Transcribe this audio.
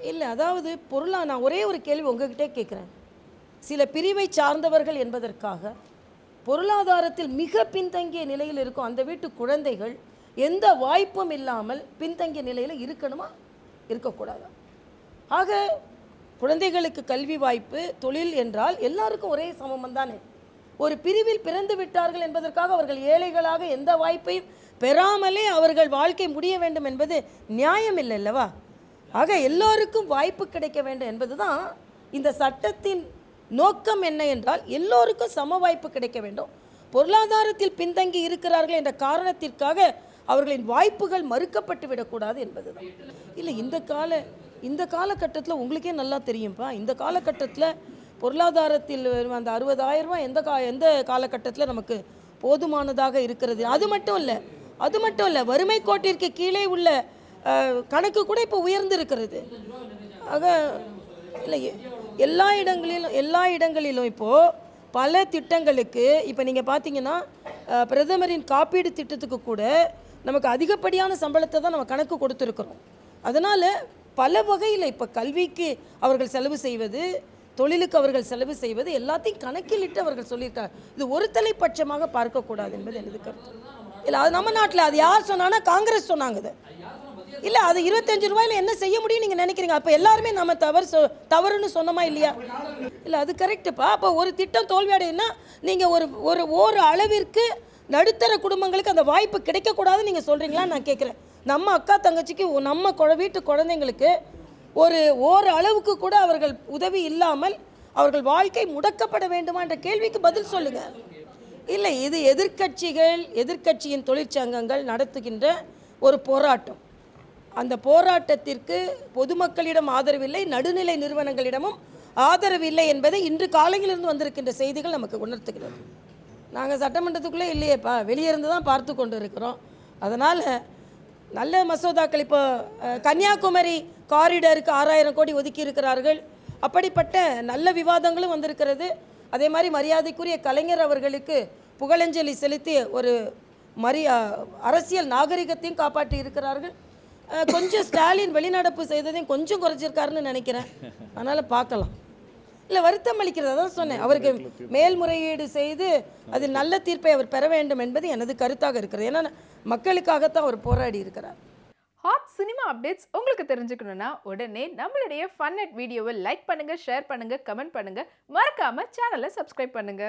இல்லை, அதாவது நான் ஒரே ஒரு கேள்வி உங்ககிட்டே கேட்குறேன். சில பிரிவை சார்ந்தவர்கள் என்பதற்காக பொருளாதாரத்தில் மிக பின்தங்கிய நிலையில் இருக்கும் அந்த வீட்டு குழந்தைகள் எந்த வாய்ப்பும் இல்லாமல் பின்தங்கிய நிலையில் இருக்கணுமா, இருக்கக்கூடாதா? ஆக குழந்தைகளுக்கு கல்வி வாய்ப்பு, தொழில் என்றால் எல்லாருக்கும் ஒரே சமம் தானே. ஒரு பிரிவில் பிறந்து விட்டார்கள் என்பதற்காக அவர்கள் ஏழைகளாக எந்த வாய்ப்பையும் பெறாமலே அவர்கள் வாழ்க்கை முடிய வேண்டும் என்பது நியாயம் இல்லை அல்லவா? ஆக எல்லோருக்கும் வாய்ப்பு கிடைக்க வேண்டும் என்பதுதான் இந்த சட்டத்தின் நோக்கம். என்ன என்றால் எல்லோருக்கும் சம வாய்ப்பு கிடைக்க வேண்டும். பொருளாதாரத்தில் பின்தங்கி இருக்கிறார்கள் என்ற காரணத்திற்காக அவர்களின் வாய்ப்புகள் மறுக்கப்பட்டு விடக்கூடாது என்பதுதான். இல்லை, இந்த காலகட்டத்தில் உங்களுக்கே நல்லா தெரியும்ப்பா. இந்த காலகட்டத்தில் பொருளாதாரத்தில் அந்த 60,000 ரூபாய் எந்த காலகட்டத்தில் நமக்கு போதுமானதாக இருக்கிறது? அது மட்டும் இல்லை, வறுமை கோட்டிற்கு கீழே உள்ள கணக்கு கூட இப்போ உயர்ந்திருக்கிறது. ஆக இல்லை, எல்லா இடங்களிலும் இப்போது பல திட்டங்களுக்கு இப்போ நீங்கள் பார்த்தீங்கன்னா பிரதமரின் காப்பீடு திட்டத்துக்கு கூட நமக்கு அதிகப்படியான சம்பளத்தை தான் நம்ம கணக்கு கொடுத்துருக்குறோம். அதனால் பல வகையில் இப்போ கல்விக்கு அவர்கள் செலவு செய்வது, தொழிலுக்கு அவர்கள் செலவு செய்வது எல்லாத்தையும் கணக்கிலிட்டு அவர்கள் சொல்லியிருக்காங்க. இது ஒரு தலைப்பட்சமாக பார்க்கக்கூடாது என்பது எனது கருத்து. இல்லை, அது நம்ம நாட்டில் அது யார் சொன்னான்னா காங்கிரஸ் சொன்னாங்க. அது இல்லை, அது 25 ரூபாயில் என்ன செய்ய முடியும் நீங்கள் நினைக்கிறீங்க? அப்போ எல்லாருமே நம்ம தவறுன்னு சொன்னோமா இல்லையா? இல்லை, அது கரெக்டுப்பா. அப்போ ஒரு திட்டம் தோல்வி அடையுன்னா நீங்கள் ஒரு அளவிற்கு நடுத்தர குடும்பங்களுக்கு அந்த வாய்ப்பு கிடைக்கக்கூடாதுன்னு நீங்கள் சொல்கிறீங்களான்னு நான் கேட்குறேன். நம்ம அக்கா தங்கச்சிக்கு நம்ம வீட்டு குழந்தைங்களுக்கு ஒரு அளவுக்கு கூட அவர்கள் உதவி இல்லாமல் அவர்கள் வாழ்க்கை முடக்கப்பட வேண்டுமா என்ற கேள்விக்கு பதில் சொல்லுங்கள். இல்லை, இது எதிர்க்கட்சியின் தொழிற்சங்கங்கள் நடத்துகின்ற ஒரு போராட்டம். அந்த போராட்டத்திற்கு பொதுமக்களிடம் ஆதரவில்லை, நடுநிலை நிறுவனங்களிடமும் ஆதரவில்லை என்பதை இன்று காலையிலிருந்து வந்திருக்கின்ற செய்திகள் நமக்கு உணர்த்துகிறது. நாங்கள் சட்டமன்றத்துக்குள்ளே இல்லையேப்பா, வெளியே இருந்து தான் பார்த்து கொண்டு இருக்கிறோம். அதனால் நல்ல மசோதாக்கள் இப்போ கன்னியாகுமரி காரிடருக்கு 6,000 கோடி ஒதுக்கி இருக்கிறார்கள். அப்படிப்பட்ட நல்ல விவாதங்களும் வந்திருக்கிறது. அதே மாதிரி மரியாதைக்குரிய கலைஞர் அவர்களுக்கு புகழஞ்சலி செலுத்தி ஒரு அரசியல் நாகரிகத்தையும் காப்பாற்றி இருக்கிறார்கள். கொஞ்சம் ஸ்டாலின் வெளிநடப்பு செய்ததையும் கொஞ்சம் குறைச்சிருக்காருன்னு நினைக்கிறேன். அதனால் பார்க்கலாம். இல்லை, வருத்தம் அளிக்கிறது, அதான் சொன்னேன். அவருக்கு மேல்முறையீடு செய்து அதில் நல்ல தீர்ப்பை அவர் பெற வேண்டும் என்பது எனது கருத்தாக இருக்கிறது. ஏன்னா மக்களுக்காகத்தான் அவர் போராடி இருக்கிறார். ஹாட் சினிமா அப்டேட்ஸ் உங்களுக்கு தெரிஞ்சுக்கணும்னா உடனே நம்மளுடைய ஃபன் அட் வீடியோவை லைக் பண்ணுங்க, ஷேர் பண்ணுங்க, கமெண்ட் பண்ணுங்க, மறக்காம சேனலை சப்ஸ்கிரைப் பண்ணுங்க.